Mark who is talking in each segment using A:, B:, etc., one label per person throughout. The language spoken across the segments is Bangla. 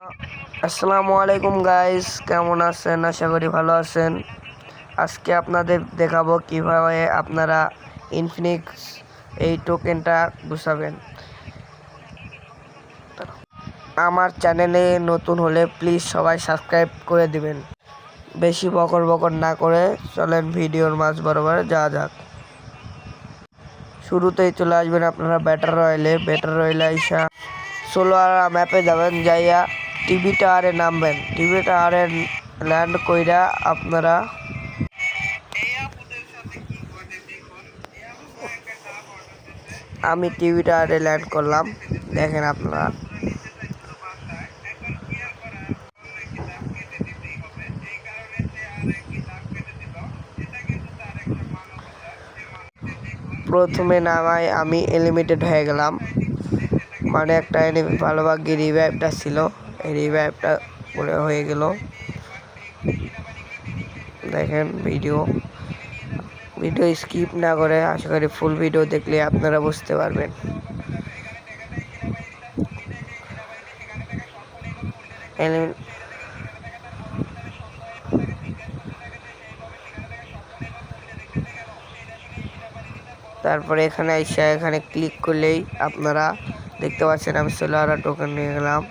A: আসসালামু আলাইকুম গাইস, কেমন আছেন? আশা করি ভালো আছেন। আজকে আপনাদের দেখাবো কিভাবে আপনারা ইনফিনিক্স এই টোকেনটা বসাবেন। আমার চ্যানেলে নতুন হলে প্লিজ সবাই সাবস্ক্রাইব করে দিবেন। বেশি বকর বকর না করে চলেন ভিডিওর মাঝ বরাবর যাওয়া যাক। শুরুতেই চলে আসবেন আপনারা ব্যাটার রয়েলে আইসা সোলোয়ারা ম্যাপে যাবেন, যাইয়া টিভি টাওয়ারে নামবেন। টিভি টাওয়ারে ল্যান্ড কইরা আপনারা আমি টিভি টাওয়ারে ল্যান্ড করলাম। দেখেন আপনারা প্রথমে নামায় আমি এলিমিটেড হয়ে গেলাম, মানে একটা ভালো ভাগ্যে রিভাইভটা ছিল, এই রিভাইভটা করে হয়ে গেল। দেখেন ভিডিও স্কিপ না করে আশা করি ফুল ভিডিও দেখলে আপনারা বুঝতে পারবেন। তারপরে এখানে ক্লিক করলেই আপনারা দেখতে পাচ্ছেন আমি সোলারা টোকেন নিয়ে গেলাম,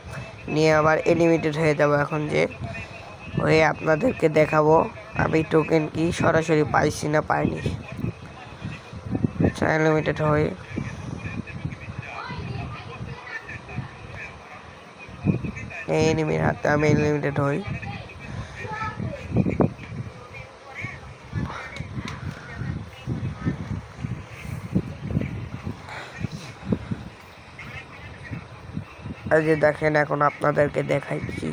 A: নিয়ে আবার এলিমিটেড হয়ে যাব। এখন যে হয়ে আপনাদেরকে দেখাবো আমি টোকেন কি সরাসরি পাইছি না পাইনি। লিমিটেড হয়ে এনিমির হাতে আমি লিমিটেড হই। এই যে দেখেন এখন আপনাদেরকে দেখাইছি।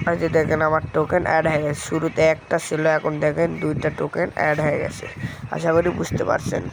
A: এই যে দেখেন আমার টোকেন অ্যাড হয়ে গেছে। শুরুতে একটা ছিল, এখন দেখেন দুইটা টোকেন অ্যাড হয়ে গেছে। আশা করি বুঝতে পারছেন।